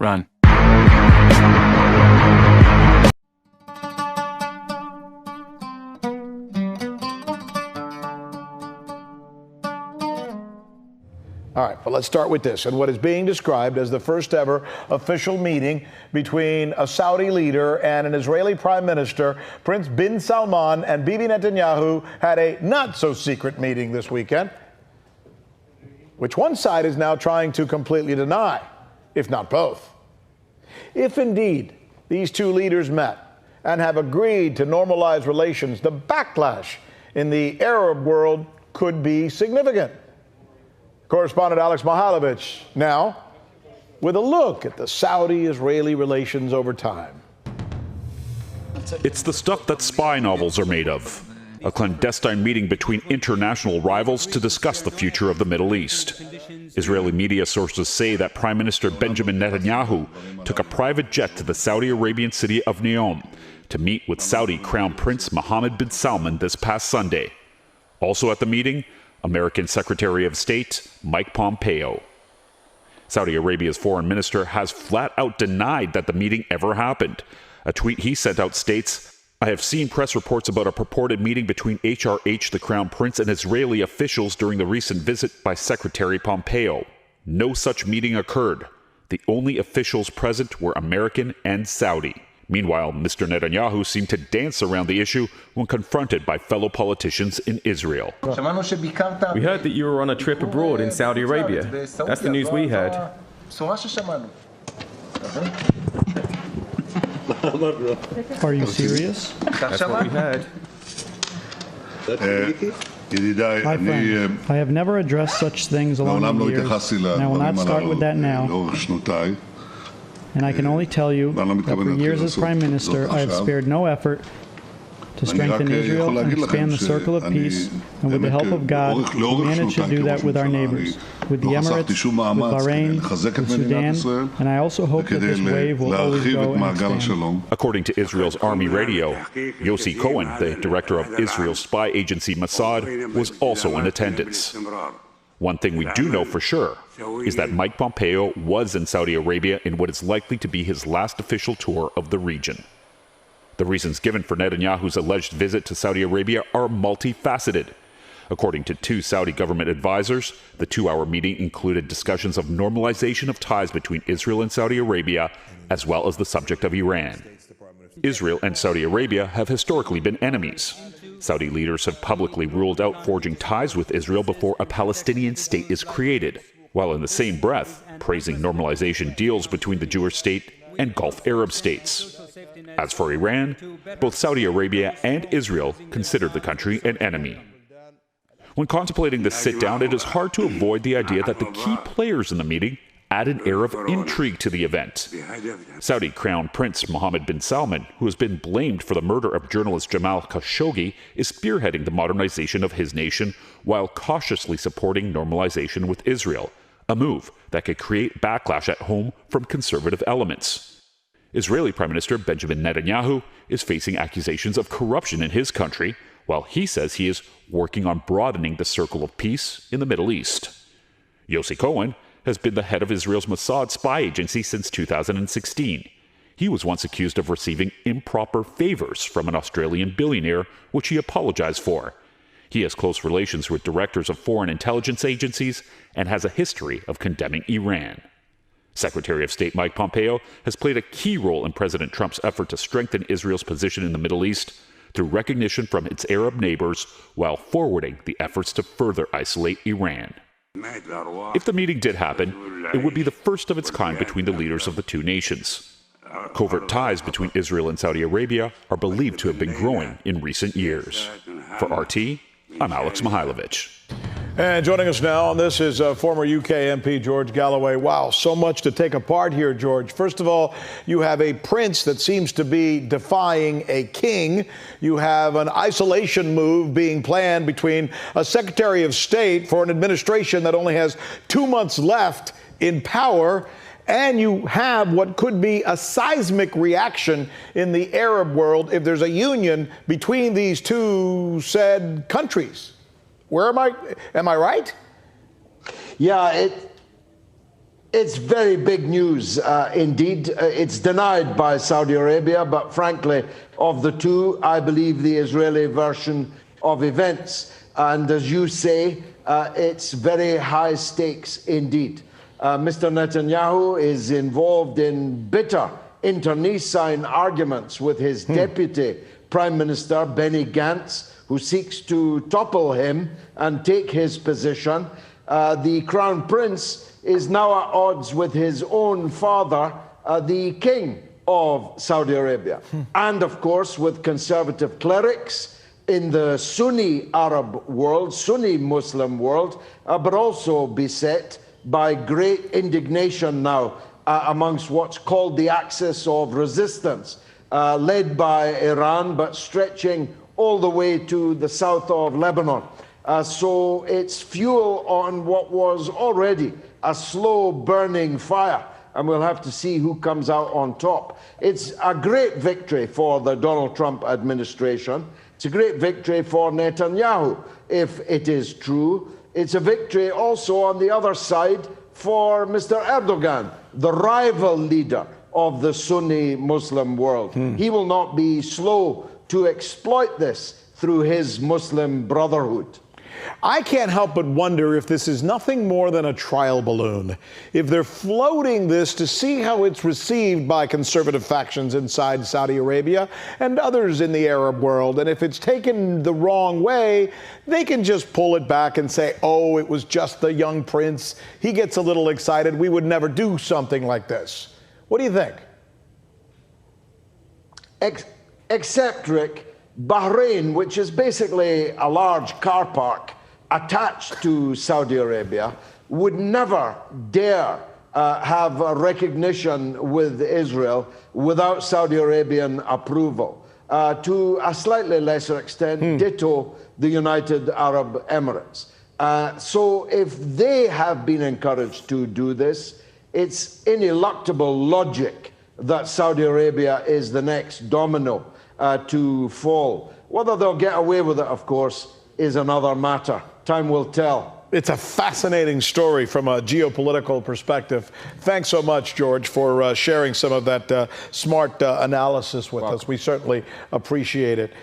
Run. All right, but let's start with this and what is being described as the first ever official meeting between a Saudi leader and an Israeli prime minister. Prince bin Salman and Bibi Netanyahu had a not-so-secret meeting this weekend, which one side is now trying to completely deny, if not both. If indeed these two leaders met and have agreed to normalize relations, the backlash in the Arab world could be significant. Correspondent Alex Mihaljevic now with a look at the Saudi-Israeli relations over time. It's the stuff that spy novels are made of. A clandestine meeting between international rivals to discuss the future of the Middle East. Israeli media sources say that Prime Minister Benjamin Netanyahu took a private jet to the Saudi Arabian city of Neom to meet with Saudi Crown Prince Mohammed bin Salman this past Sunday. Also at the meeting, American Secretary of State Mike Pompeo. Saudi Arabia's foreign minister has flat out denied that the meeting ever happened. A tweet he sent out states, "I have seen press reports about a purported meeting between HRH, the Crown Prince, and Israeli officials during the recent visit by Secretary Pompeo. No such meeting occurred. The only officials present were American and Saudi." Meanwhile, Mr. Netanyahu seemed to dance around the issue when confronted by fellow politicians in Israel. We heard that you were on a trip abroad in Saudi Arabia. That's the news we heard. Are you serious? That's what we heard. My friend, I have never addressed such things along the years, and I will not start with that now. And I can only tell you that for years as Prime Minister, I have spared no effort to strengthen Israel and expand the circle of peace, and with the help of God, we managed to do that with our neighbors, with the Emirates, with Bahrain, with Sudan, and I also hope that this wave will always grow and expand. According to Israel's Army Radio, Yossi Cohen, the director of Israel's spy agency Mossad, was also in attendance. One thing we do know for sure is that Mike Pompeo was in Saudi Arabia in what is likely to be his last official tour of the region. The reasons given for Netanyahu's alleged visit to Saudi Arabia are multifaceted. According to two Saudi government advisors, the two-hour meeting included discussions of normalization of ties between Israel and Saudi Arabia, as well as the subject of Iran. Israel and Saudi Arabia have historically been enemies. Saudi leaders have publicly ruled out forging ties with Israel before a Palestinian state is created, while in the same breath praising normalization deals between the Jewish state and Gulf Arab states. As for Iran, both Saudi Arabia and Israel consider the country an enemy. When contemplating this sit-down, it is hard to avoid the idea that the key players in the meeting add an air of intrigue to the event. Saudi Crown Prince Mohammed bin Salman, who has been blamed for the murder of journalist Jamal Khashoggi, is spearheading the modernization of his nation while cautiously supporting normalization with Israel, a move that could create backlash at home from conservative elements. Israeli Prime Minister Benjamin Netanyahu is facing accusations of corruption in his country, while he says he is working on broadening the circle of peace in the Middle East. Yossi Cohen has been the head of Israel's Mossad spy agency since 2016. He was once accused of receiving improper favors from an Australian billionaire, which he apologized for. He has close relations with directors of foreign intelligence agencies and has a history of condemning Iran. Secretary of State Mike Pompeo has played a key role in President Trump's effort to strengthen Israel's position in the Middle East through recognition from its Arab neighbors while forwarding the efforts to further isolate Iran. If the meeting did happen, it would be the first of its kind between the leaders of the two nations. Covert ties between Israel and Saudi Arabia are believed to have been growing in recent years. For RT, I'm Alex Mihaljevic. And joining us now on this is former UK MP George Galloway. Wow, so much to take apart here, George. First of all, you have a prince that seems to be defying a king. You have an isolation move being planned between a Secretary of State for an administration that only has 2 months left in power. And you have what could be a seismic reaction in the Arab world if there's a union between these two said countries. Where am I right? Yeah, It's very big news indeed. It's denied by Saudi Arabia, but frankly, of the two, I believe the Israeli version of events. And as you say, it's very high stakes indeed. Mr. Netanyahu is involved in bitter internecine arguments with his deputy Prime Minister, Benny Gantz, who seeks to topple him and take his position. The Crown Prince is now at odds with his own father, the King of Saudi Arabia, and of course with conservative clerics in the Sunni Arab world, Sunni Muslim world, but also beset by great indignation now amongst what's called the axis of resistance, led by Iran, but stretching all the way to the south of Lebanon. So it's fuel on what was already a slow-burning fire, and we'll have to see who comes out on top. It's a great victory for the Donald Trump administration. It's a great victory for Netanyahu, if it is true. It's a victory also on the other side for Mr. Erdogan, the rival leader of the Sunni Muslim world. He will not be slow to exploit this through his Muslim Brotherhood. I can't help but wonder if this is nothing more than a trial balloon. If they're floating this to see how it's received by conservative factions inside Saudi Arabia and others in the Arab world, and if it's taken the wrong way, they can just pull it back and say, oh, it was just the young prince. He gets a little excited. We would never do something like this. What do you think? Except, Rick, Bahrain, which is basically a large car park attached to Saudi Arabia, would never dare have a recognition with Israel without Saudi Arabian approval. To a slightly lesser extent, ditto the United Arab Emirates. So if they have been encouraged to do this, it's ineluctable logic that Saudi Arabia is the next domino to fall. Whether they'll get away with it, of course, is another matter. Time will tell. It's a fascinating story from a geopolitical perspective. Thanks so much, George, for sharing some of that smart analysis with us. We certainly appreciate it.